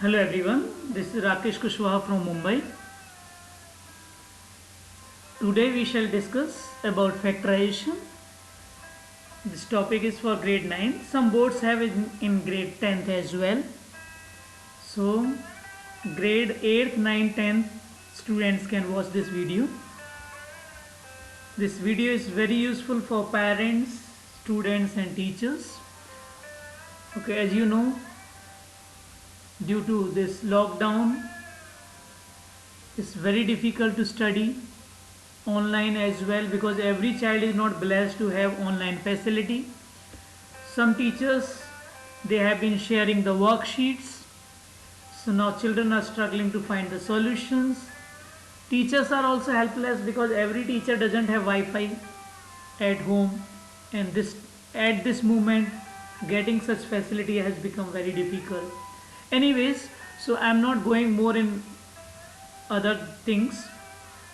Hello everyone, this is Rakesh Kushwaha from Mumbai. Today we shall discuss about factorization. This topic is for grade 9. Some boards have it in grade 10th as well. So grade 8th, 9th, 10th students can watch this video. This video is very useful for parents, students and teachers. Okay, as you know, due to this lockdown, it's very difficult to study online as well because every child is not blessed to have online facility. Some teachers, they have been sharing the worksheets, so now children are struggling to find the solutions. Teachers are also helpless because every teacher doesn't have Wi-Fi at home, and at this moment getting such facility has become very difficult. Anyways, so I'm not going more in other things.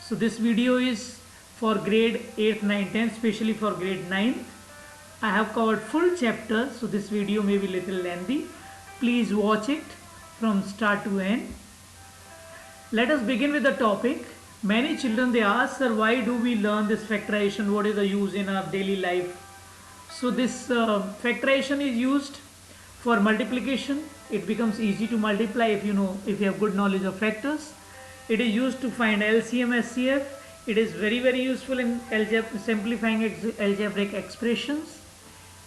So this video is for grade 8th, 9th, 10th, especially for grade 9th. I have covered full chapter, so this video may be little lengthy. Please watch it from start to end. Let us begin with the topic. Many children, they ask, sir, why do we learn this factorization? What is the use in our daily life? So this factorization is used for multiplication. It becomes easy to multiply if you have good knowledge of factors. It is used to find LCM, SCF. It is very useful in simplifying algebraic expressions,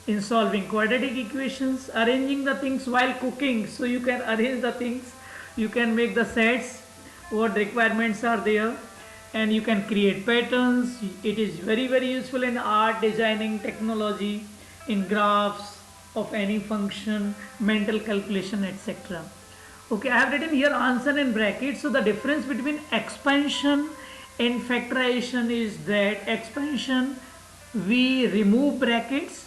in solving quadratic equations, arranging the things while cooking. So you can arrange the things, you can make the sets, what requirements are there, and you can create patterns. It is very useful in art, designing, technology, in graphs of any function, mental calculation, etc. Okay, I have written here answer in brackets. So the difference between expansion and factorization is that expansion we remove brackets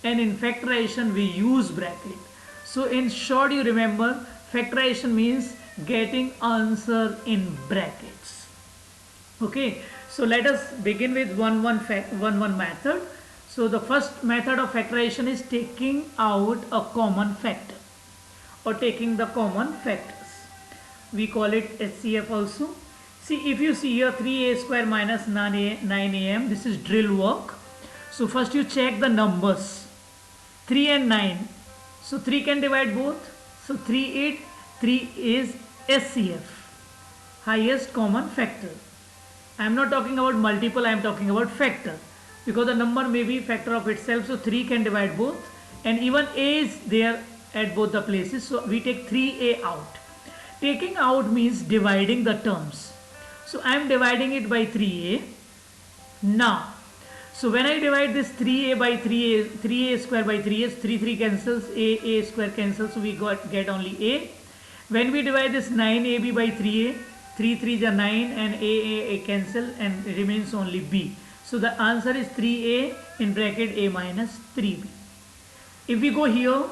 and in factorization we use bracket. So in short, you remember factorization means getting answer in brackets. Okay, so let us begin with one method. So the first method of factorization is taking out a common factor or taking the common factors. We call it SCF also. See, if you see here 3a square minus 9am, this is drill work. So first you check the numbers 3 and 9. So 3 can divide both. So 3 is SCF, highest common factor. I am not talking about multiple, I am talking about factor, because the number may be factor of itself. So 3 can divide both, and even a is there at both the places. So we take 3a out. Taking out means dividing the terms. So I am dividing it by 3a. Now, so when I divide this 3a by 3a square by 3a, 3 cancels, a square cancels, so we get only a. When we divide this 9ab by 3a, 3 3s are 9 and a cancel and remains only b. So the answer is 3a in bracket a minus 3b. If we go here,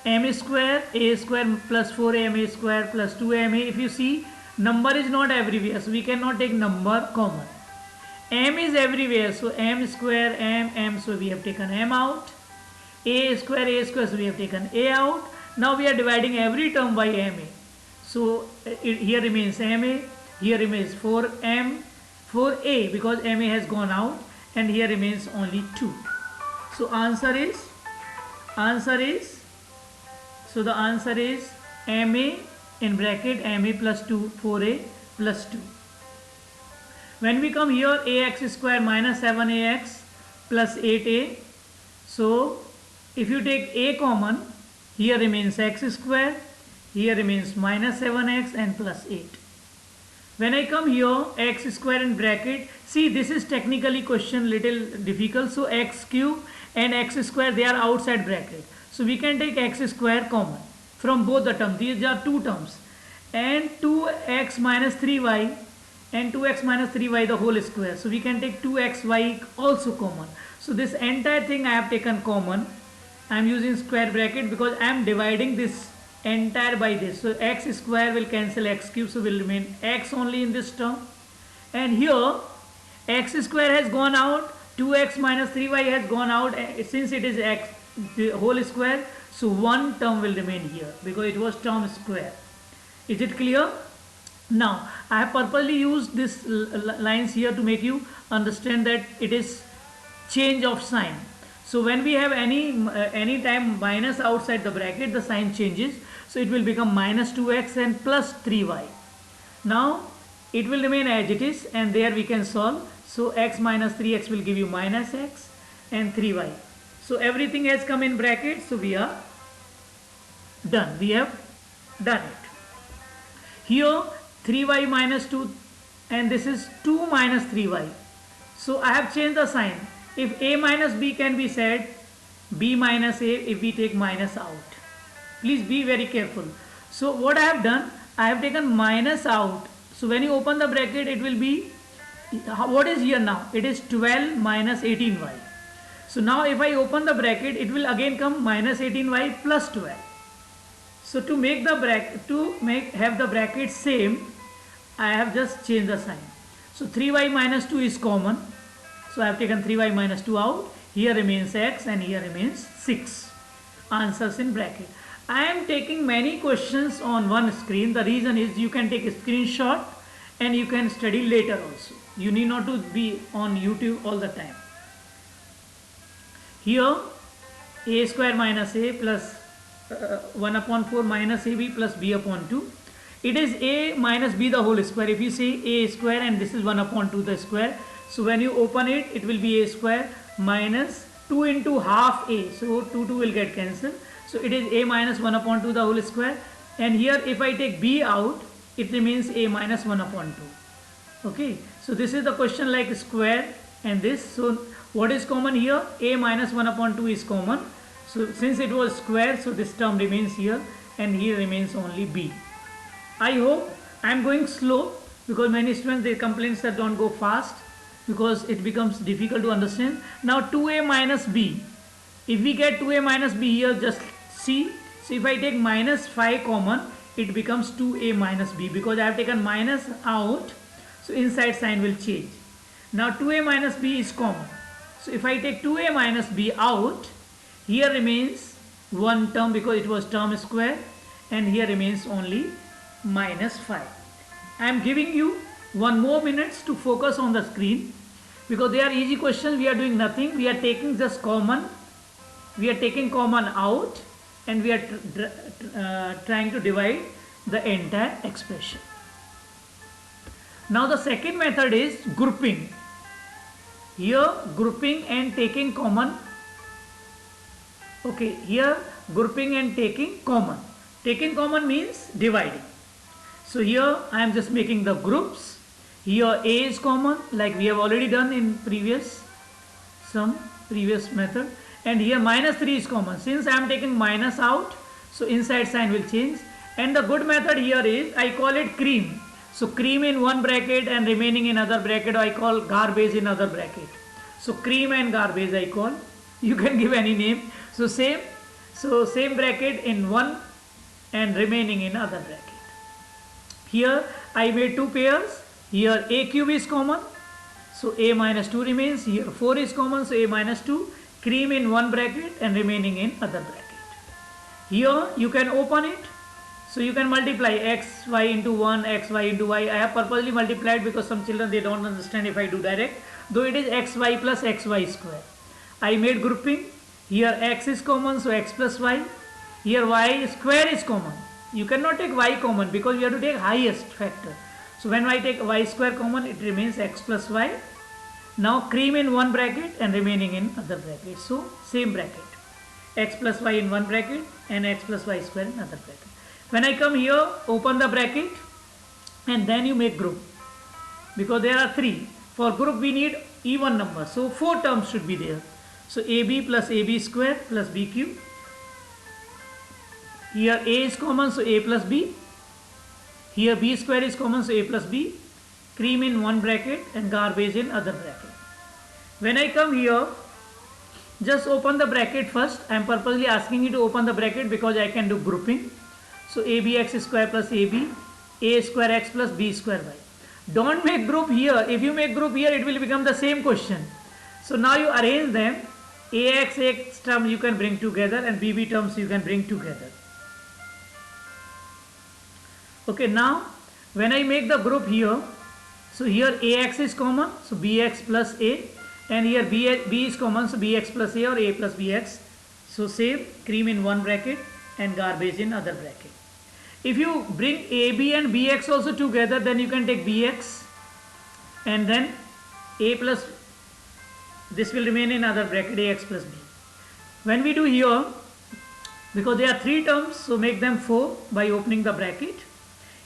m square a square plus 4am square plus 2ma, if you see, number is not everywhere, so we cannot take number common. M is everywhere, so m square m, so we have taken m out. A square, so we have taken a out. Now we are dividing every term by ma. So here remains ma, here remains 4m, 4a because ma has gone out, and here remains only 2. So answer is so the answer is ma in bracket ma plus 2, 4a plus 2. When we come here, ax square minus 7ax plus 8a. So if you take a common, here remains x square, here remains minus 7x and plus 8. When I come here, x square in bracket, see, this is technically question little difficult. So x cube and x square, they are outside bracket. So we can take x square common from both the terms. These are two terms. And 2x minus 3y and 2x minus 3y the whole square. So we can take 2xy also common. So this entire thing I have taken common. I am using square bracket because I am dividing this entire by this. So x square will cancel x cube, so will remain x only in this term. And here x square has gone out, 2x minus 3y has gone out, since it is x the whole square. So one term will remain here because it was term square. Is it clear? Now I have purposely used this lines here to make you understand that it is change of sign. So when we have any time minus outside the bracket, the sign changes. So it will become minus 2x and plus 3y. Now it will remain as it is, and there we can solve. So x minus 3x will give you minus x and 3y. So everything has come in bracket. So we are done. We have done it. Here 3y minus 2, and this is 2 minus 3y. So I have changed the sign. If a minus b can be said, b minus a if we take minus out. Please be very careful. So what I have done, I have taken minus out. So when you open the bracket, it will be, what is here now? It is 12 minus 18y. So now if I open the bracket, it will again come minus 18y plus 12. So to make the bracket, have the bracket same, I have just changed the sign. So 3y minus 2 is common. So I have taken 3y minus 2 out. Here remains x and here remains 6. Answers in bracket. I am taking many questions on one screen. The reason is you can take a screenshot and you can study later also. You need not to be on YouTube all the time. Here a square minus a plus 1 upon 4 minus ab plus b upon 2. It is a minus b the whole square. If you say a square and this is 1 upon 2 the square. So when you open it, it will be a square minus 2 into half a. So 2 will get cancelled. So it is a minus 1 upon 2 the whole square. And here if I take b out, it remains a minus 1 upon 2. Okay. So this is the question like square and this. So what is common here? A minus 1 upon 2 is common. So since it was square, so this term remains here and here remains only b. I hope I am going slow because many students they complain that don't go fast because it becomes difficult to understand. Now 2a minus b. If we get 2a minus b here, just see. So if I take minus 5 common, it becomes 2a minus b because I have taken minus out. So inside sign will change. Now 2a minus b is common. So if I take 2a minus b out, here remains one term because it was term square, and here remains only minus 5. I am giving you 1 more minutes to focus on the screen because they are easy questions. We are doing nothing. We are taking just common. We are taking common out and we are trying to divide the entire expression. Now the second method is grouping. Here grouping and taking common. Okay, here grouping and taking common. Taking common means dividing. So here I am just making the groups. Here a is common like we have already done in some previous method, and here minus 3 is common. Since I am taking minus out, so inside sign will change. And the good method here is I call it cream. So cream in one bracket and remaining in other bracket I call garbage in other bracket. So cream and garbage I call. You can give any name. So same bracket in one and remaining in other bracket. Here I made 2 pairs. Here a cube is common. So a minus 2 remains. Here 4 is common. So a minus 2. Cream in one bracket and remaining in other bracket. Here you can open it. So you can multiply x, y into 1, x, y into y. I have purposely multiplied because some children they don't understand if I do direct. Though it is x, y plus x, y square. I made grouping. Here x is common, so x plus y. Here y square is common. You cannot take y common because we have to take highest factor. So when I take y square common, it remains x plus y. Now cream in one bracket and remaining in other bracket. So same bracket. X plus y in one bracket and x plus y square in other bracket. When I come here, open the bracket and then you make group. Because there are 3. For group we need even number. So 4 terms should be there. So AB plus AB square plus B cube. Here A is common, so A plus B. Here B square is common, so A plus B. Cream in one bracket and garbage in other bracket. When I come here, just open the bracket first. I am purposely asking you to open the bracket because I can do grouping. So ABX square plus AB, A square X plus B square Y. Don't make group here. If you make group here, it will become the same question. So now you arrange them. AX term you can bring together and BB terms you can bring together. Okay, now when I make the group here, so here AX is common, so BX plus A, and here B is common, so BX plus A or A plus BX. So same, cream in one bracket and garbage in other bracket. If you bring AB and BX also together, then you can take BX and then A plus, this will remain in other bracket, AX plus B. When we do here, because there are three terms, so make them 4 by opening the bracket.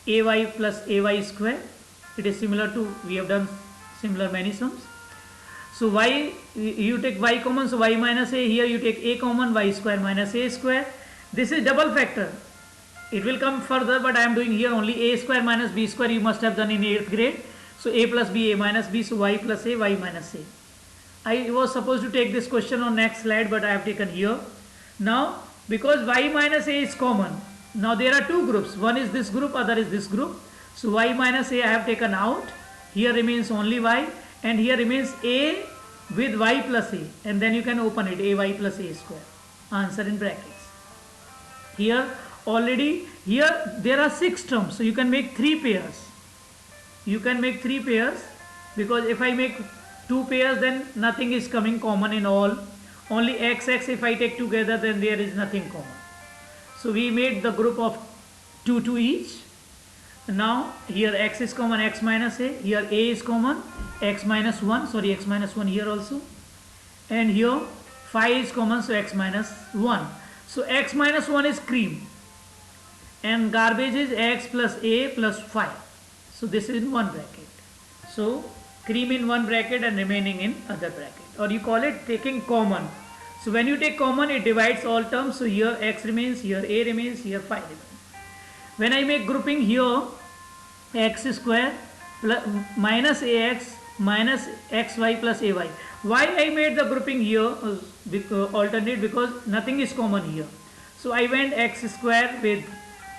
AY plus AY square. It is similar to, we have done similar many sums. So y, you take y common, so y minus a, here you take a common, y square minus a square. This is double factor. It will come further, but I am doing here only a square minus b square, you must have done in 8th grade. So a plus b, a minus b, so y plus a, y minus a. I was supposed to take this question on next slide, but I have taken here. Now, because y minus a is common, now there are two groups. One is this group, other is this group. So y minus a I have taken out. Here remains only y, and here remains a with y plus a, and then you can open it, ay plus a square. Answer in brackets. Here already, here there are 6 terms, so you can make 3 pairs. You can make 3 pairs, because if I make 2 pairs, then nothing is coming common in all. Only x if I take together, then there is nothing common. So we made the group of 2 to each. Now here x is common, x minus a, here a is common, x minus 1, sorry, x minus 1 here also, and here 5 is common, so x minus 1. So x minus 1 is cream, and garbage is x plus a plus 5. So this is in one bracket. So cream in one bracket and remaining in other bracket, or you call it taking common. So when you take common, it divides all terms. So here x remains, here a remains, here 5 remains. When I make grouping here, x square plus minus ax minus xy plus ay. Why I made the grouping here alternate? Because nothing is common here. So I went x square with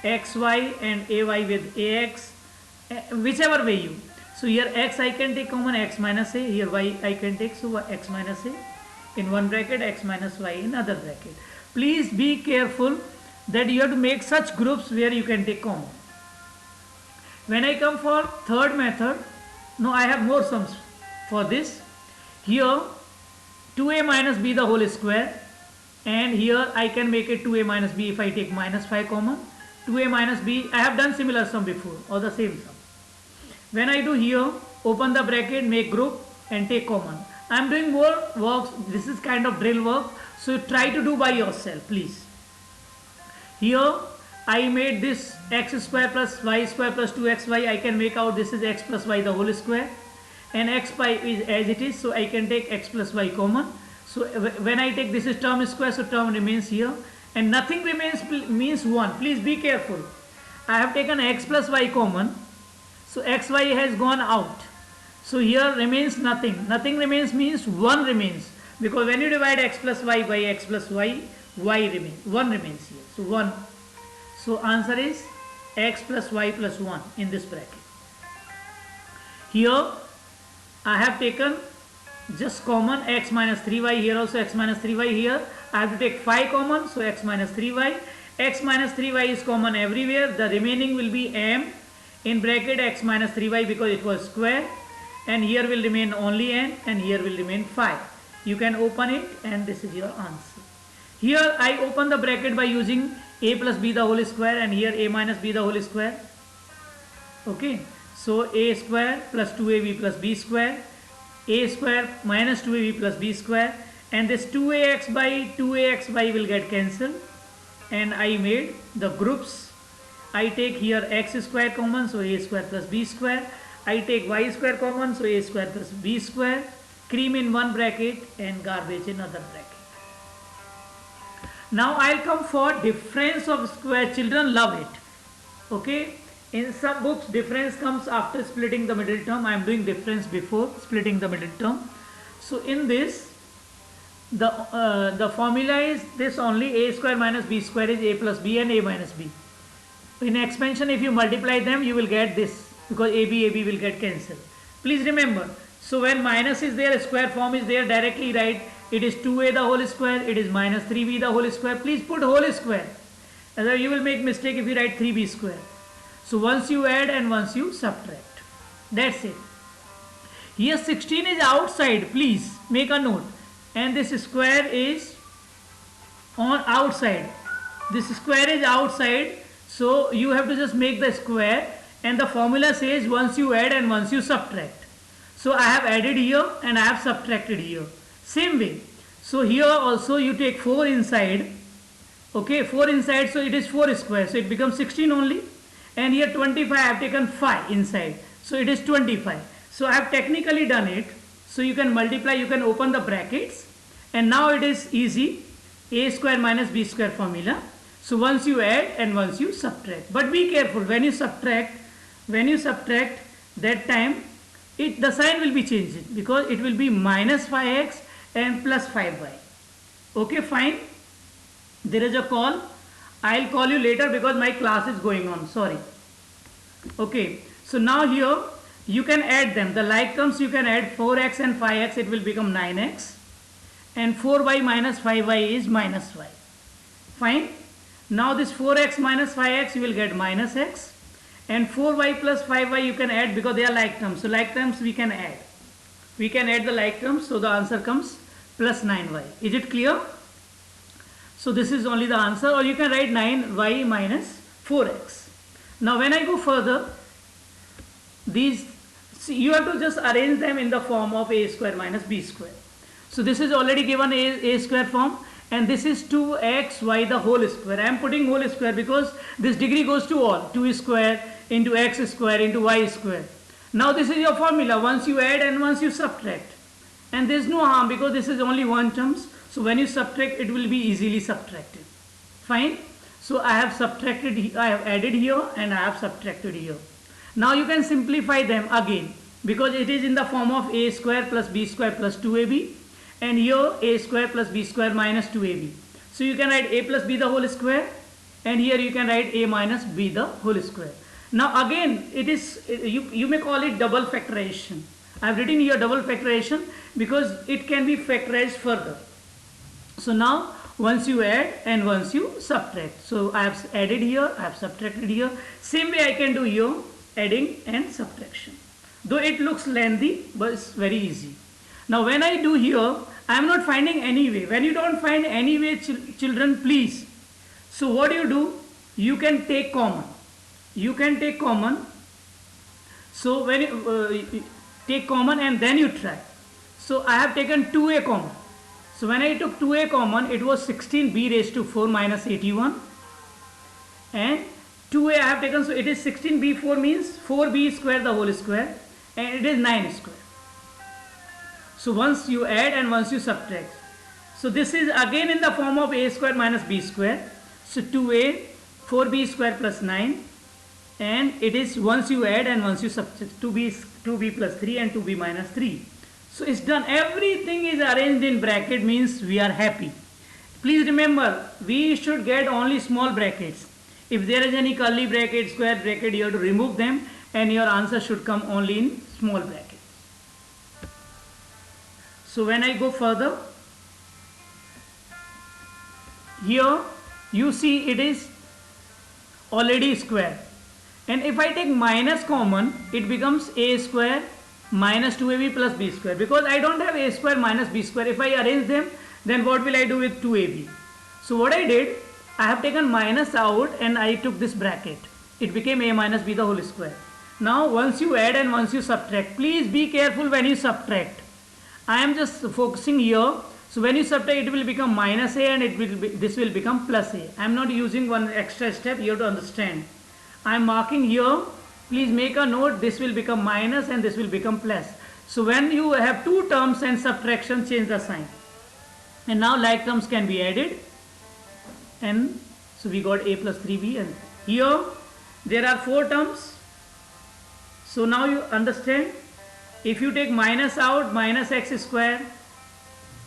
xy and ay with ax, whichever way you. So here x I can take common, x minus a, here y I can take, so x minus a in one bracket, x minus y in other bracket. Please be careful that you have to make such groups where you can take common. When I come for third method, now I have more sums for this. Here 2a minus b the whole square, and here I can make it 2a minus b if I take minus 5 common. 2a minus b, I have done similar sum before, or the same sum. When I do here, open the bracket, make group and take common. I am doing more works, this is kind of drill work, so try to do by yourself, please. Here I made this x square plus y square plus 2xy, I can make out this is x plus y the whole square, and x pi is as it is, so I can take x plus y common. So when I take this is term square, so term remains here, and nothing remains means 1. Please be careful. I have taken x plus y common, so xy has gone out. So here remains nothing. Nothing remains means 1 remains, because when you divide x plus y by x plus y, y remains, 1 remains here. So 1. So answer is x plus y plus 1 in this bracket. Here I have taken just common x minus 3y, here also x minus 3y, here I have to take 5 common, so x minus 3y. X minus 3y is common everywhere, the remaining will be m in bracket x minus 3y because it was square, and here will remain only n, and here will remain 5. You can open it, and this is your answer. Here I open the bracket by using a plus b the whole square, and here a minus b the whole square. Okay, so a square plus 2ab plus b square, a square minus 2ab plus b square, and this 2ax by 2axy will get cancelled, and I made the groups. I take here x square common, so a square plus b square. I take y square common, so a square plus b square. Cream in one bracket and garbage in other bracket. Now I'll come for difference of square. Children love it. Okay. In some books, difference comes after splitting the middle term. I am doing difference before splitting the middle term. So in this, the formula is this only: a square minus b square is a plus b and a minus b. In expansion, if you multiply them, you will get this, because AB will get cancelled. Please remember, so when minus is there, square form is there, directly write It is 2a the whole square. It is minus 3b the whole square. Please put whole square. Otherwise you will make mistake if you write 3b square. So once you add and once you subtract. That's it. Here 16 is outside. Please make a note. And this square is on outside. This square is outside. So you have to just make the square. And the formula says once you add and once you subtract. So I have added here and I have subtracted here. Same way. So here also you take 4 inside. Okay, 4 inside, so it is 4 square. So it becomes 16 only. And here 25 I have taken 5 inside. So it is 25. So I have technically done it. So you can multiply, you can open the brackets. And now it is easy. A square minus b square formula. So once you add and once you subtract. But be careful when you subtract that time the sign will be changed because it will be minus 5x and plus 5y. Okay, fine. There is a call. I'll call you later because my class is going on. Sorry. Okay. So now here you can add them. The like terms you can add 4x and 5x. It will become 9x. And 4y minus 5y is minus y. Fine. Now this 4x minus 5x you will get minus x. And 4y plus 5y you can add because they are like terms. So like terms we can add. We can add the like terms. So the answer comes plus 9y. Is it clear? So this is only the answer. Or you can write 9y minus 4x. Now when I go further, these you have to just arrange them in the form of a square minus b square. So this is already given a square form. And this is 2xy the whole square. I am putting whole square because this degree goes to all. 2 square into x square into y square. Now this is your formula. Once you add and once you subtract. And there is no harm because this is only one terms. So when you subtract, it will be easily subtracted. Fine. So I have subtracted, I have added here and I have subtracted here. Now you can simplify them again because it is in the form of a square plus b square plus 2ab. And here a square plus b square minus 2ab. So you can write a plus b the whole square. And here you can write a minus b the whole square. Now again, it is you may call it double factorization. I have written here double factorization because it can be factorized further. So now once you add and once you subtract. So I have added here, I have subtracted here. Same way I can do here, adding and subtraction. Though it looks lengthy, but it's very easy. Now when I do here, I am not finding any way. When you don't find any way, children, please. So what do? You can take common. You can take common. So when you take common and then you try. So I have taken 2a common. So when I took 2a common, it was 16b raised to 4 minus 81. And 2a I have taken, so it is 16b4 means 4b square the whole square. And it is 9 square. So once you add and once you subtract. So this is again in the form of a square minus b square. So 2a, 4b square plus 9. And it is once you add and once you subtract. 2b plus 3 and 2b minus 3. So it's done. Everything is arranged in bracket means we are happy. Please remember, we should get only small brackets. If there is any curly bracket, square bracket, you have to remove them. And your answer should come only in small bracket. So when I go further, here you see it is already square. And if I take minus common, it becomes a square minus 2ab plus b square. Because I don't have a square minus b square. If I arrange them, then what will I do with 2ab? So what I did, I have taken minus out and I took this bracket. It became a minus b the whole square. Now once you add and once you subtract, please be careful when you subtract. I am just focusing here. So when you subtract, it will become minus a and this will become plus a. I am not using one extra step. You have to understand. I am marking here. Please make a note. This will become minus and this will become plus. So when you have two terms and subtraction, change the sign. And now like terms can be added. And so we got a plus 3b. And here there are 4 terms. So now you understand. If you take minus out, minus x square,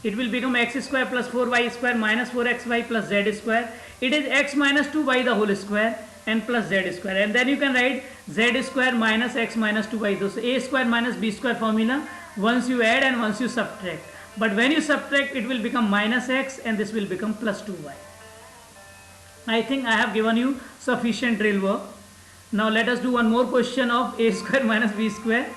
it will become x square plus 4y square minus 4xy plus z square. It is x minus 2y the whole square and plus z square. And then you can write z square minus x minus 2y. So a square minus b square formula once you add and once you subtract. But when you subtract, it will become minus x and this will become plus 2y. I think I have given you sufficient drill work. Now let us do one more question of a square minus b square.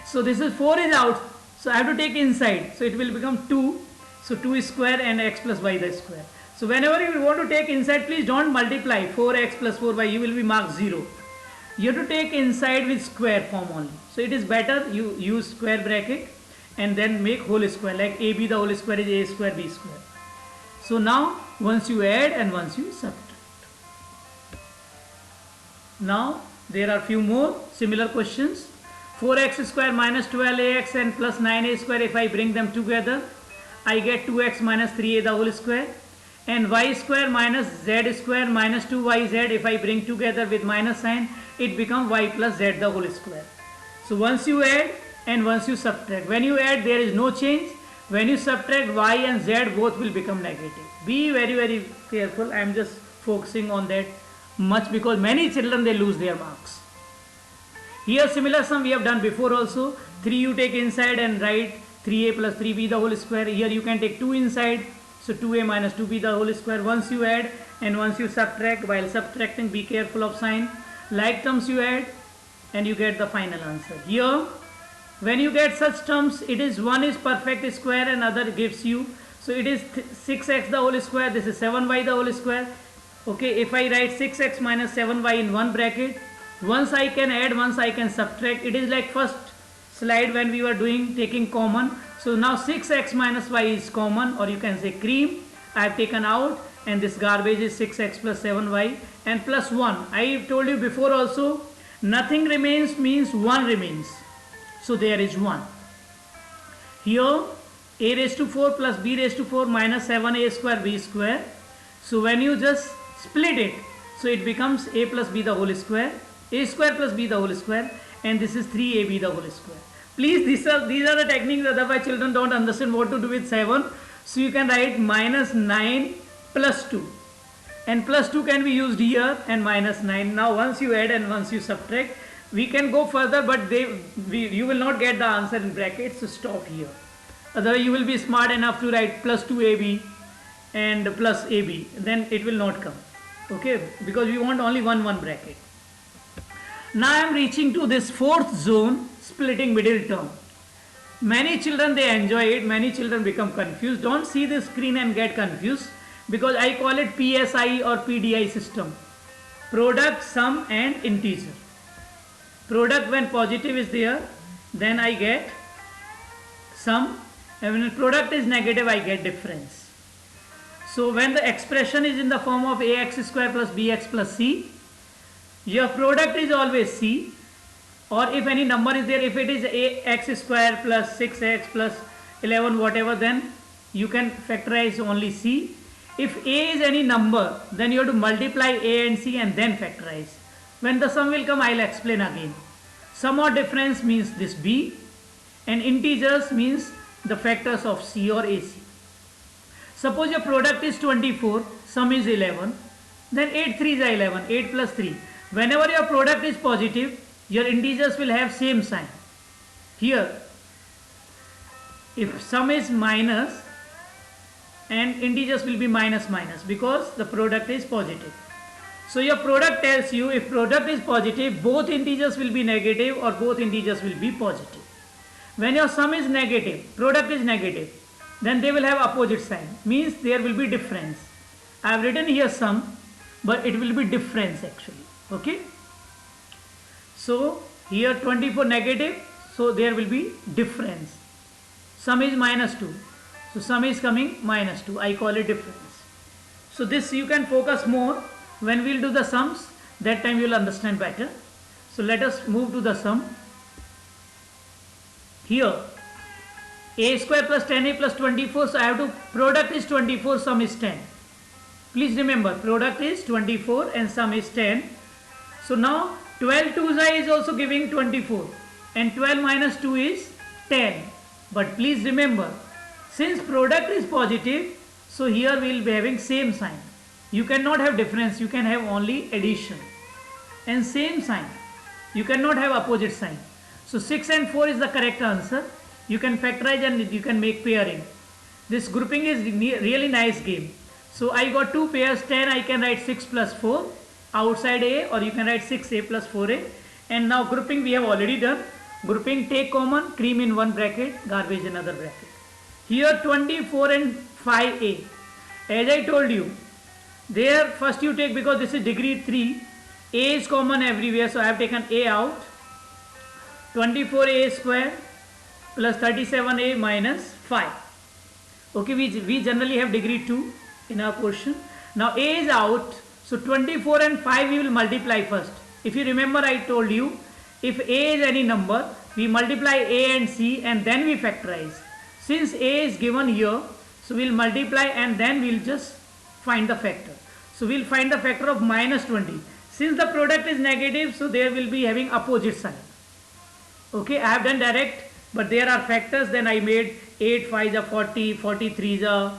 So this is 4 is out. So I have to take inside. So it will become 2. So 2 square and x plus y the square. So whenever you want to take inside, please don't multiply 4x plus 4y. You will be marked 0. You have to take inside with square form only. So it is better you use square bracket and then make whole square, like ab the whole square is a square b square. So now once you add and once you subtract. Now there are few more similar questions. 4x square minus 12ax and plus 9a square, if I bring them together, I get 2x minus 3a the whole square. And y square minus z square minus 2yz, if I bring together with minus sign, it becomes y plus z the whole square. So once you add and once you subtract, when you add there is no change. When you subtract, y and z both will become negative. Be very careful. I am just focusing on that much because many children they lose their marks. Here similar sum we have done before also. 3 you take inside and write 3a plus 3b the whole square. Here you can take 2 inside. So 2a minus 2b the whole square. Once you add and once you subtract, while subtracting be careful of sign. Like terms you add and you get the final answer. Here when you get such terms, it is one is perfect square and other gives you. So it is 6x the whole square. This is 7y the whole square. Okay, if I write 6x minus 7y in one bracket, once I can add, once I can subtract. It is like first slide when we were doing taking common. So now 6x minus y is common, or you can say cream. I have taken out and this garbage is 6x plus 7y and plus 1. I told you before also, nothing remains means 1 remains. So there is 1. Here a raised to 4 plus b raised to 4 minus 7a square b square. So when you just split it, so it becomes a plus b the whole square, a square plus b the whole square, and this is 3ab the whole square. Please, these are the techniques, otherwise children don't understand what to do with 7. So you can write minus 9 plus 2. And plus 2 can be used here and minus 9. Now once you add and once you subtract, we can go further, but you will not get the answer in brackets, so stop here. Otherwise you will be smart enough to write plus 2ab and plus ab. Then it will not come. Okay, because we want only one bracket. Now I am reaching to this fourth zone, splitting middle term. Many children they enjoy it, many children become confused. Don't see the screen and get confused, because I call it PSI or PDI system. Product, sum and integer. Product when positive is there, then I get sum, and when product is negative I get difference. So when the expression is in the form of ax square plus bx plus c, your product is always c, or if any number is there, if it is ax square plus 6x plus 11 whatever, then you can factorize only c. If a is any number, then you have to multiply a and c and then factorize. When the sum will come, I will explain again. Sum or difference means this b, and integers means the factors of c or ac. Suppose your product is 24, sum is 11, then 8 3s are 11, 8 plus 3. Whenever your product is positive, your integers will have same sign. Here, if sum is minus, and integers will be minus minus, because the product is positive. So your product tells you, if product is positive, both integers will be negative or both integers will be positive. When your sum is negative, product is negative, then they will have opposite sign, means there will be difference. I have written here sum, but it will be difference actually. Okay, so here 24 negative, so there will be difference. Sum is minus 2, so sum is coming minus 2, I call it difference. So this you can focus more when we will do the sums, that time you will understand better. So let us move to the sum. Here a square plus 10a plus 24, so I have to, product is 24, sum is 10. Please remember, product is 24 and sum is 10. So now 12 2s is also giving 24 and 12 minus 2 is 10. But please remember, since product is positive, so here we will be having same sign. You cannot have difference, you can have only addition. And same sign, you cannot have opposite sign. So 6 and 4 is the correct answer. You can factorize and you can make pairing. This grouping is really nice game. So I got two pairs 10, I can write 6 plus 4 outside A, or you can write 6A plus 4A. And now grouping we have already done. Grouping, take common, cream in one bracket, garbage in another bracket. Here 24 and 5A. As I told you, there first you take, because this is degree 3, A is common everywhere, so I have taken A out. 24A square plus 37A minus 5. Okay, we generally have degree 2 in our question. Now A is out, so 24 and 5 we will multiply first. If you remember, I told you, if A is any number, we multiply A and C and then we factorize. Since A is given here, so we will multiply and then we will just find the factor. So we will find the factor of minus 20. Since the product is negative, so there will be having opposite sign. Okay, I have done direct, but there are factors, then I made 8 5s are 40, 43s are,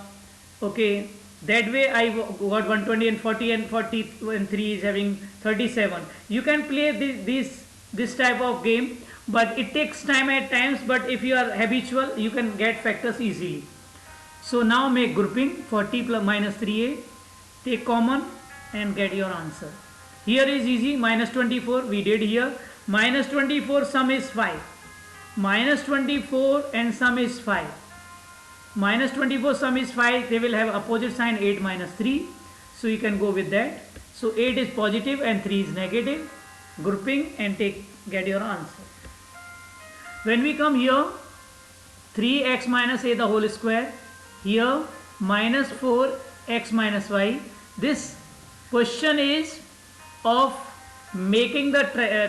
okay, that way I got 120 and 40 and 40 and 3 is having 37. You can play this type of game, but it takes time at times, but if you are habitual, you can get factors easily. So now make grouping, 40 plus minus 3A, take common and get your answer. Here is easy, minus 24 we did here, minus 24 sum is 5, minus 24 and sum is 5, minus 24 sum is 5, they will have opposite sign, 8 minus 3, so you can go with that. So 8 is positive and 3 is negative, grouping and get your answer. When we come here, 3x minus a the whole square, here minus 4x minus y. This question is of making the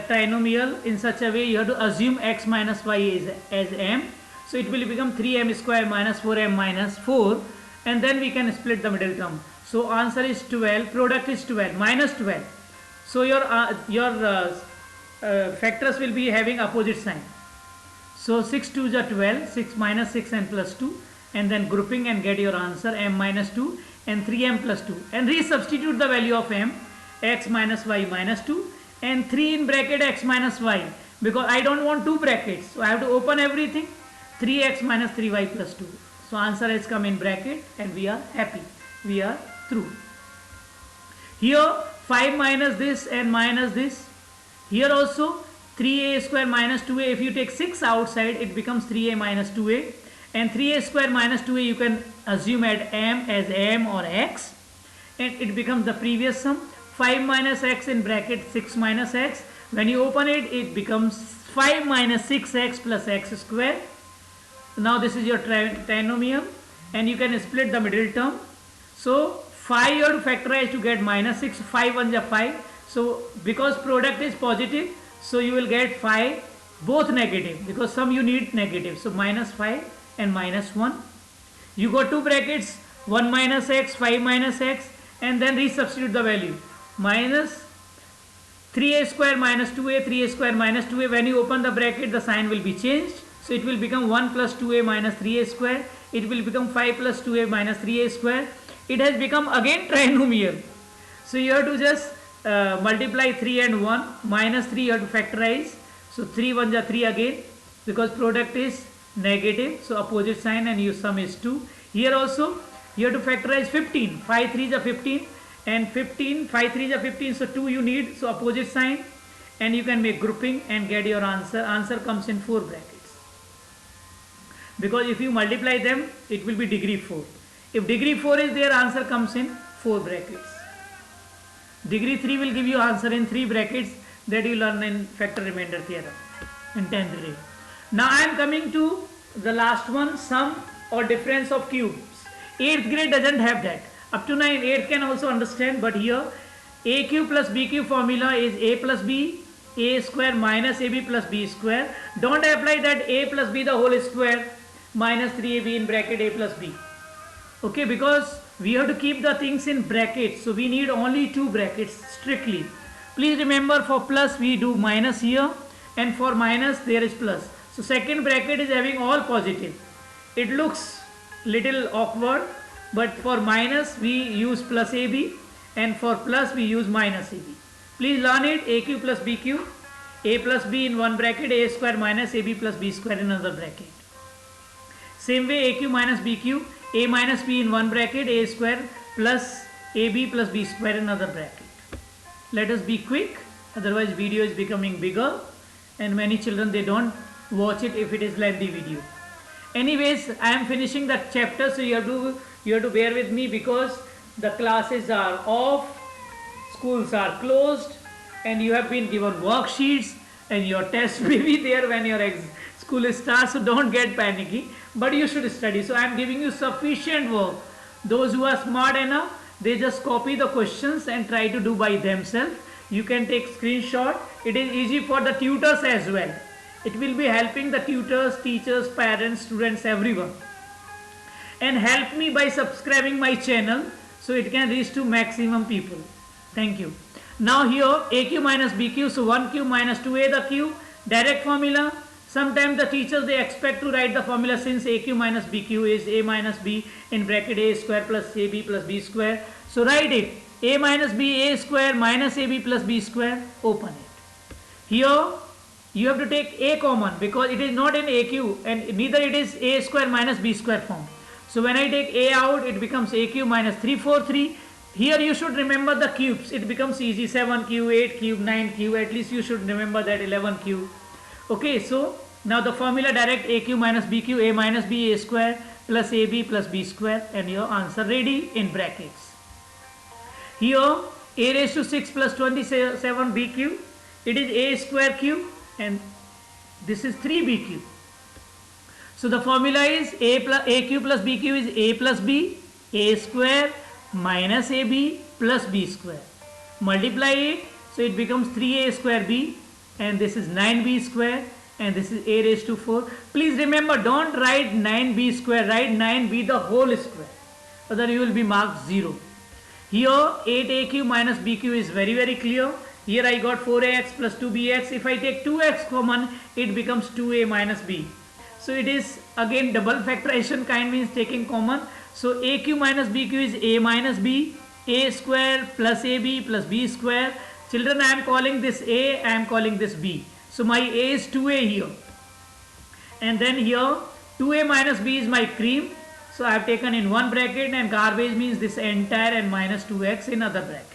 trinomial in such a way you have to assume x minus y as m. So it will become 3m square minus 4m minus 4, and then we can split the middle term. So answer is 12, product is 12, minus 12. So your factors will be having opposite sign. So 6 2s are 12, 6 minus 6 and plus 2, and then grouping and get your answer, m minus 2 and 3m plus 2, and resubstitute the value of m, x minus y minus 2 and 3 in bracket x minus y, because I don't want two brackets, so I have to open everything, 3x minus 3y plus 2. So answer has come in bracket and we are happy, we are through. Here 5 minus this and minus this, here also 3a square minus 2a, if you take 6 outside it becomes 3a minus 2a, and 3a square minus 2a you can assume at m as m or x, and it becomes the previous sum. 5 minus x in bracket 6 minus x, when you open it, it becomes 5 minus 6x plus x square. Now this is your trinomial and you can split the middle term. So 5 you have to factorize to get minus 6, 5 1s are 5. So because product is positive, so you will get 5 both negative, because sum you need negative. So minus 5 and minus 1. You got two brackets, 1 minus x, 5 minus x, and then resubstitute the value. Minus 3a square minus 2a, 3a square minus 2a. When you open the bracket, the sign will be changed. So it will become 1 plus 2a minus 3a square. It will become 5 plus 2a minus 3a square. It has become again trinomial. So you have to just multiply 3 and 1. Minus 3 you have to factorize. So 3 1s are 3 again, because product is negative. So opposite sign and your sum is 2. Here also you have to factorize 15. 5 3s are 15 and 15. 5 3s are 15. So 2 you need. So opposite sign, and you can make grouping and get your answer. Answer comes in 4 brackets. Because if you multiply them, it will be degree 4. If degree 4 is there, answer comes in 4 brackets. Degree 3 will give you answer in 3 brackets, that you learn in factor remainder theorem in 10th grade. Now I am coming to the last one, sum or difference of cubes. 8th grade doesn't have that. Up to 9, 8th can also understand, but here a cube plus b cube formula is a plus b, a square minus ab plus b square. Don't apply that a plus b the whole square minus 3ab in bracket a plus b. Okay, because we have to keep the things in brackets, so we need only 2 brackets strictly. Please remember, for plus we do minus here, and for minus there is plus. So second bracket is having all positive. It looks little awkward, but for minus we use plus ab, and for plus we use minus ab. Please learn it, a cube plus b cube, a plus b in one bracket, a square minus ab plus b square in another bracket. Same way a cube minus b cube, a minus b in one bracket, a square plus ab plus b square in another bracket. Let us be quick, otherwise video is becoming bigger and many children they don't watch it if it is lengthy video. Anyways, I am finishing that chapter, so you have to bear with me because the classes are off, schools are closed, and you have been given worksheets and your test may be there when your school starts, so don't get panicky, but you should study. So I am giving you sufficient work. Those who are smart enough, they just copy the questions and try to do by themselves. You can take screenshot. It is easy for the tutors as well. It will be helping the tutors, teachers, parents, students, everyone. And help me by subscribing my channel so it can reach to maximum people. Thank you. Now here AQ minus BQ, so 1Q minus 2A the Q, direct formula. Sometimes the teachers they expect to write the formula since AQ minus BQ is A minus B in bracket A square plus AB plus B square. So write it, A minus B A square minus AB plus B square, open it. Here you have to take A common because it is not in AQ and neither it is A square minus B square form. So when I take A out, it becomes AQ minus 343. Here you should remember the cubes. It becomes easy, 7 cube, 8 cube, 9 cube. At least you should remember that 11 cube. Okay, so now the formula direct AQ minus BQ, A minus B, A square plus AB plus B square, and your answer ready in brackets. Here A raised to 6 plus 27 BQ. It is A square cube and this is 3BQ. So the formula is AQ plus BQ is A plus B, A square minus AB plus B square. Multiply it, so it becomes 3A square B, and this is 9B square, and this is A raised to 4. Please remember, don't write 9B square, write 9B the whole square, otherwise you will be marked 0. Here 8AQ minus BQ is very clear. Here I got 4AX plus 2BX. If I take 2X common, it becomes 2A minus B. So it is again double factorization kind, means taking common. So AQ minus BQ is A minus B, A square plus AB plus B square. Children, I am calling this A, I am calling this B. So my A is 2A here. And then here 2A minus B is my cream. So I have taken in one bracket, and garbage means this entire and minus 2x in other bracket.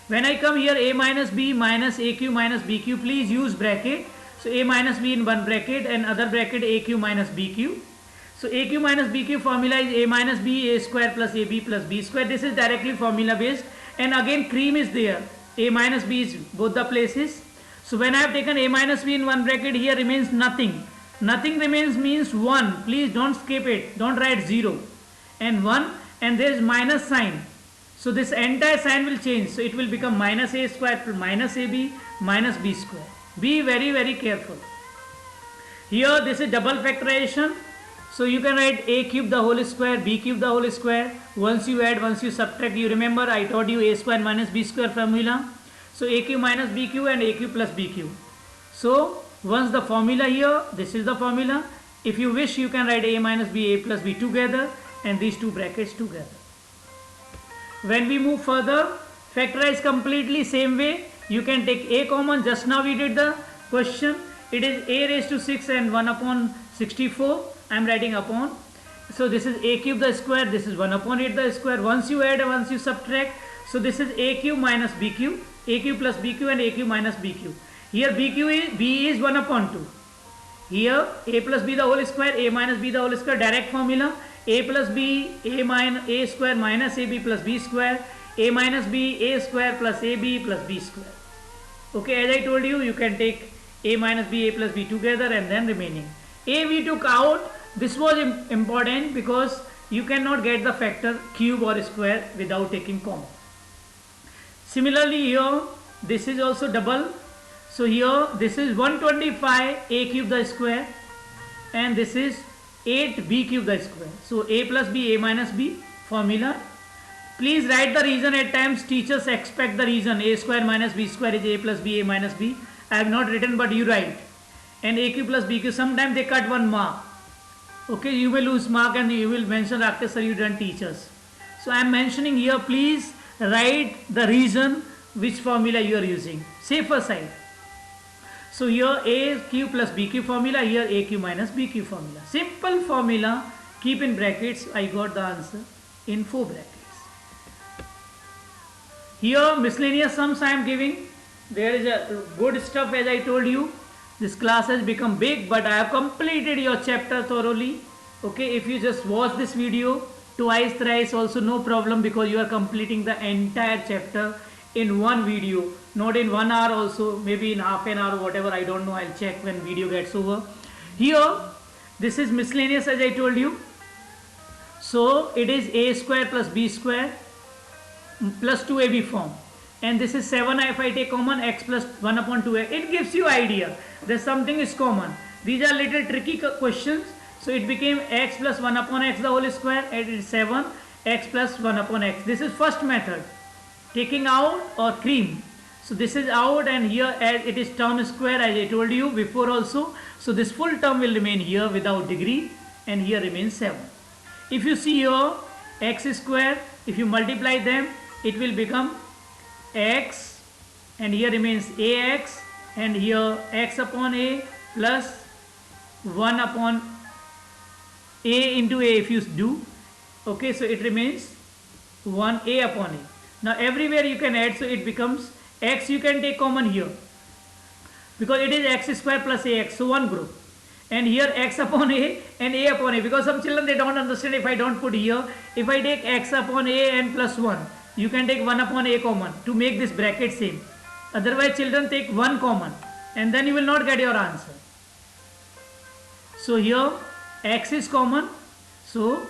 When I come here A minus B minus AQ minus BQ, please use bracket. So A minus B in one bracket and other bracket AQ minus BQ. So AQ minus BQ formula is A minus B, A square plus AB plus B square. This is directly formula based, and again cream is there. A minus B is both the places. So when I have taken A minus B in one bracket, here remains nothing. Nothing remains means 1. Please don't skip it. Don't write 0 and 1, and there is minus sign. So this entire sign will change. So it will become minus A square plus minus AB minus B square. Be very careful. Here this is double factorization. So you can write A cube the whole square, B cube the whole square. Once you add, once you subtract, you remember I told you A square minus B square formula. So AQ minus BQ and AQ plus BQ. So once the formula here, this is the formula. If you wish, you can write A minus B, A plus B together, and these two brackets together. When we move further, factorize completely same way. You can take A common. Just now we did the question. It is A raised to 6 and 1 upon 64. I am writing upon. So this is A cube the square. This is 1 upon 8 the square. Once you add, once you subtract. So this is A cube minus B cube. A cube plus B cube and A cube minus B cube. Here B is 1 upon 2. Here A plus B the whole square, A minus B the whole square, direct formula. A plus B, A square minus AB plus B square, A minus B, A square plus AB plus B square. Okay, as I told you, you can take A minus B, A plus B together and then remaining. A we took out. This was important because you cannot get the factor cube or square without taking common. Similarly here, this is also double. So here this is 125 A cube the square and this is 8 B cube the square. So A plus B, A minus B formula. Please write the reason. At times teachers expect the reason. A square minus B square is A plus B, A minus B. I have not written, but you write. And AQ plus BQ, sometimes they cut one mark. Okay, you will lose mark and you will mention after sir you didn't teach us. So I am mentioning here, please write the reason which formula you are using. Safer side. So here AQ plus BQ formula, here AQ minus BQ formula. Simple formula keep in brackets. I got the answer in 4 brackets. Here miscellaneous sums I am giving. There is a good stuff, as I told you. This class has become big, but I have completed your chapter thoroughly. Okay, if you just watch this video twice, thrice, also no problem, because you are completing the entire chapter in one video, not in 1 hour, also maybe in half an hour, whatever, I don't know, I'll check when video gets over. Here this is miscellaneous, as I told you. So it is a square plus b square plus 2ab form, and this is 7 if I take common, x plus 1 upon 2a. It gives you idea that something is common. These are little tricky questions. So it became x plus 1 upon x the whole square, and it is 7 x plus 1 upon x. This is first method, taking out or cream. So this is out, and here as it is term square, as I told you before also. So this full term will remain here without degree, and here remains 7. If you see here x square, if you multiply them, it will become x, and here remains ax, and here x upon a plus 1 upon a into a if you do. Okay, so it remains 1a upon a. Now everywhere you can add, so it becomes x, you can take common here because it is x square plus ax, so one group, and here x upon a and a upon a, because some children they don't understand. If I don't put here, if I take x upon a and plus 1, you can take 1 upon a common to make this bracket same. Otherwise children take 1 common, and then you will not get your answer. So here x is common, so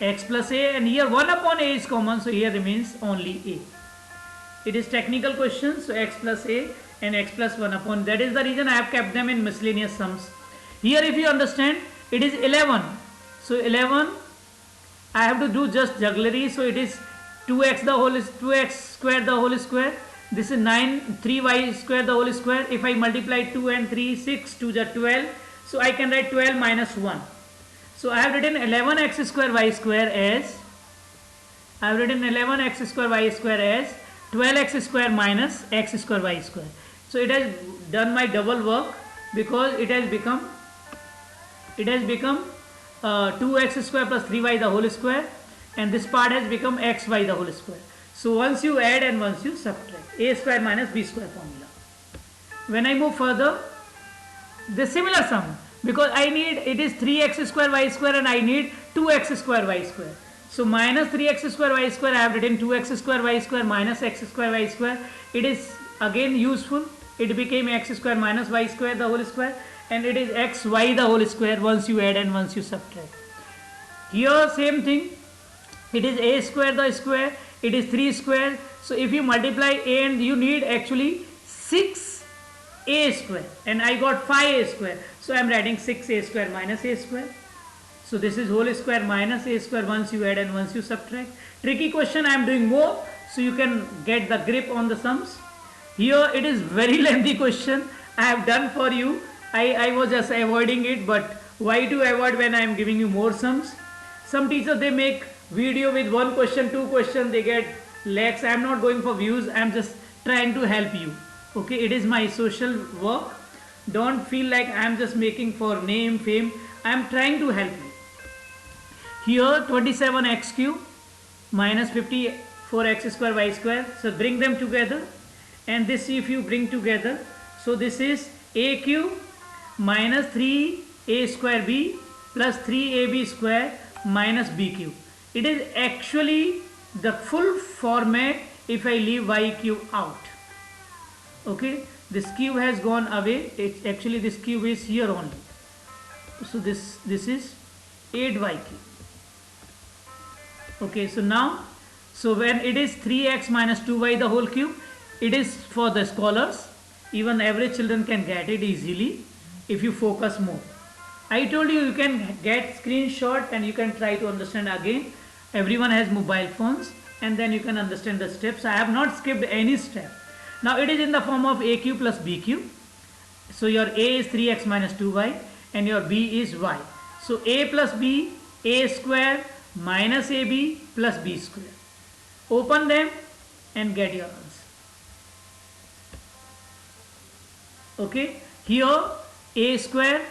x plus a, and here 1 upon a is common, so here remains only a. It is technical question, so x plus a and x plus 1 upon, that is the reason I have kept them in miscellaneous sums. Here if you understand, it is 11, so 11 I have to do just jugglery, so it is 2x the whole is 2x square the whole square. This is 9, 3y square the whole square. If I multiply 2 and 3, 6, 2 is 12, so I can write 12 minus 1. So I have written 11x square y square as, I have written 11x square y square as 12x square minus x square y square. So it has done my double work, because it has become 2x square plus 3y the whole square, and this part has become xy the whole square. So once you add and once you subtract, a square minus b square formula. When I move further, the similar sum, because I need, it is 3x square y square and I need 2x square y square. So minus 3x square y square, I have written 2x square y square minus x square y square. It is again useful. It became x square minus y square the whole square, and it is xy the whole square once you add and once you subtract. Here same thing, it is a square the square, it is 3 square. So if you multiply a, and you need actually 6a square, and I got 5a square, so I am writing 6a square minus a square. So this is whole square minus a square once you add and once you subtract. Tricky question I am doing more, so you can get the grip on the sums. Here it is very lengthy question I have done for you. I was just avoiding it, but why to avoid when I am giving you more sums? Some teachers they make video with 1 question, 2 questions, they get lakhs. I am not going for views, I am just trying to help you. Okay, it is my social work. Don't feel like I am just making for name, fame. I am trying to help you. Here 27x cube minus 54x square y square. So bring them together, and this if you bring together, so this is a cube minus 3a square b plus 3ab square minus b cube. It is actually the full format if I leave y cube out. Okay, this cube has gone away. It's actually this cube is here only. So this is 8y cube. Okay, so now, so when it is 3x minus 2y the whole cube, it is for the scholars. Even average children can get it easily if you focus more. I told you, you can get screenshot and you can try to understand again. Everyone has mobile phones, and then you can understand the steps. I have not skipped any step. Now it is in the form of a cube plus b cube. So your a is 3x minus 2y and your b is y. So a plus b, a square minus ab plus b square. Open them and get your answer. Okay, here a square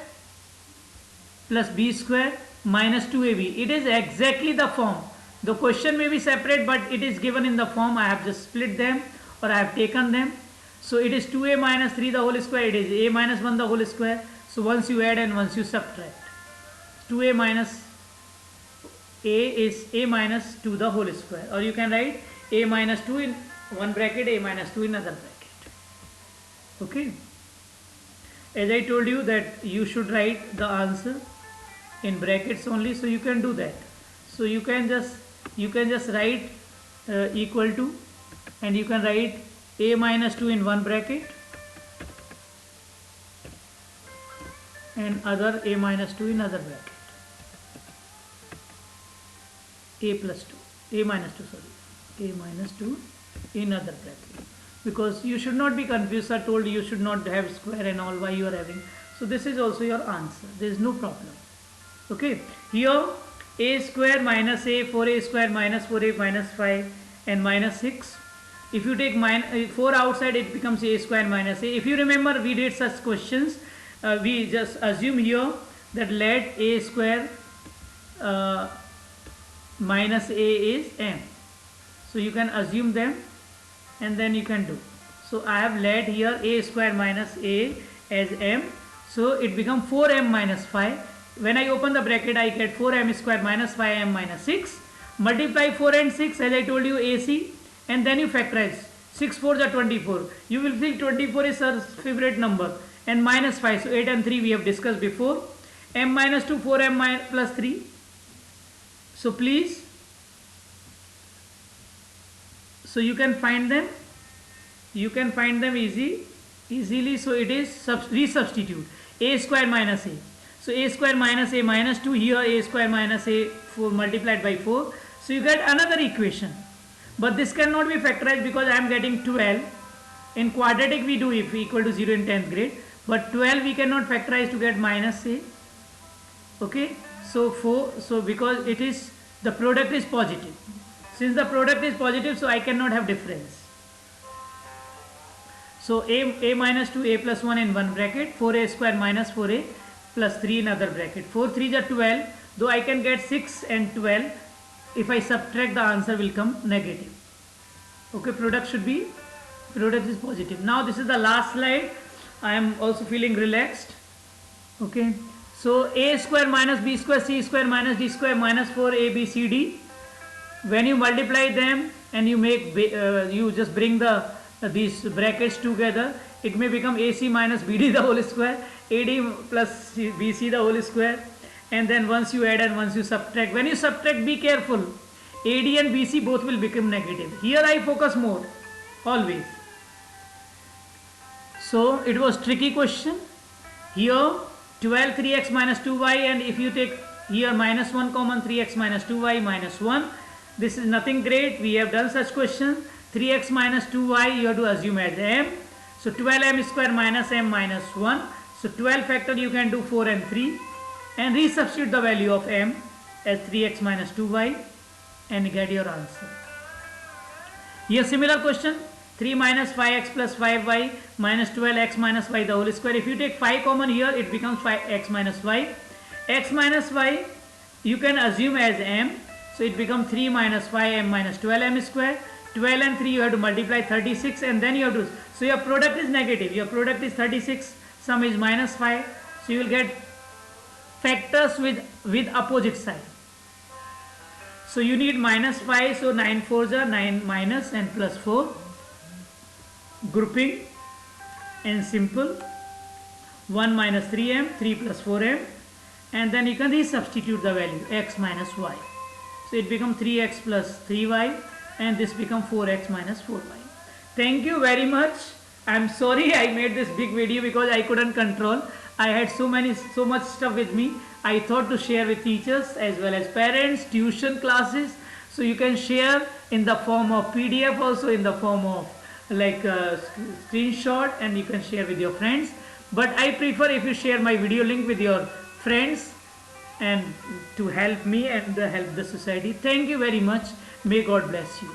plus b square minus 2ab. It is exactly the form. The question may be separate, but it is given in the form. I have just split them, or I have taken them. So it is 2a minus 3 the whole square. It is a minus 1 the whole square. So once you add and once you subtract, 2a minus a is a minus 2 the whole square, or you can write a minus 2 in one bracket, a minus 2 in another bracket. Okay. As I told you that you should write the answer in brackets only, so you can do that. So you can just write equal to, and you can write a minus 2 in one bracket and other a minus 2 in other bracket, a plus 2, a minus 2, sorry, a minus 2 in other bracket, because you should not be confused. I told you should not have square and all, why you are having. So this is also your answer, there is no problem. Okay, here a square minus a, 4a square minus 4a minus 5 and minus 6. If you take 4 outside, it becomes a square minus a. If you remember, we did such questions. We just assume here that let a square minus a is m. So you can assume them and then you can do. So I have let here a square minus a as m. So it becomes 4m minus 5. When I open the bracket, I get 4m square minus 5m minus 6. Multiply 4 and 6, as I told you, AC, and then you factorize. 6 4s are 24. You will feel 24 is our favorite number, and minus 5. So 8 and 3 we have discussed before. M minus 2, 4m plus 3. So please, so you can find them. You can find them easily. So it is resubstitute. A square minus a. So a square minus a minus 2, here a square minus a 4 multiplied by 4. So you get another equation. But this cannot be factorized because I am getting 12. In quadratic we do if equal to 0 in 10th grade. But 12 we cannot factorize to get minus a. Okay. So because it is, the product is positive. Since the product is positive, so I cannot have difference. So a minus 2, a plus 1 in one bracket, 4a square minus 4a plus 3 in other bracket. 4 3s are 12, though I can get 6 and 12. If I subtract, the answer will come negative. Okay, product is positive. Now this is the last slide. I am also feeling relaxed. Okay, so a square minus b square c square minus d square minus 4a b c d. When you multiply them and you make you just bring these brackets together, it may become ac minus bd the whole square, ad plus bc the whole square. And then once you add and once you subtract, when you subtract, be careful, AD and BC both will become negative. Here I focus more, always. So it was tricky question. Here 12 3x minus 2y, and if you take here minus 1 common, 3x minus 2y minus 1. This is nothing great, we have done such question. 3x minus 2y you have to assume as m. So 12m square minus m minus 1. So 12 factor you can do 4 and 3. And resubstitute the value of m as 3x minus 2y and get your answer. Here similar question, 3 minus 5x plus 5y minus 12x minus y the whole square. If you take 5 common here, it becomes 5x minus y. X minus y you can assume as m. So it becomes 3 minus 5m minus 12m square. 12 and 3 you have to multiply, 36, and then you have to, so your product is negative, your product is 36, sum is minus 5. So you will get factors with opposite sign. So you need minus 5, so 9 4s are 9 minus and plus 4. Grouping and simple. 1 minus 3m, 3 plus 4m, and then you can resubstitute the value x minus y. So it becomes 3x plus 3y, and this becomes 4x minus 4y. Thank you very much. I am sorry I made this big video because I couldn't control. I had so much stuff with me. I thought to share with teachers as well as parents, tuition classes. So you can share in the form of PDF, also in the form of like screenshot, and you can share with your friends. But I prefer if you share my video link with your friends and to help me and help the society. Thank you very much. May God bless you.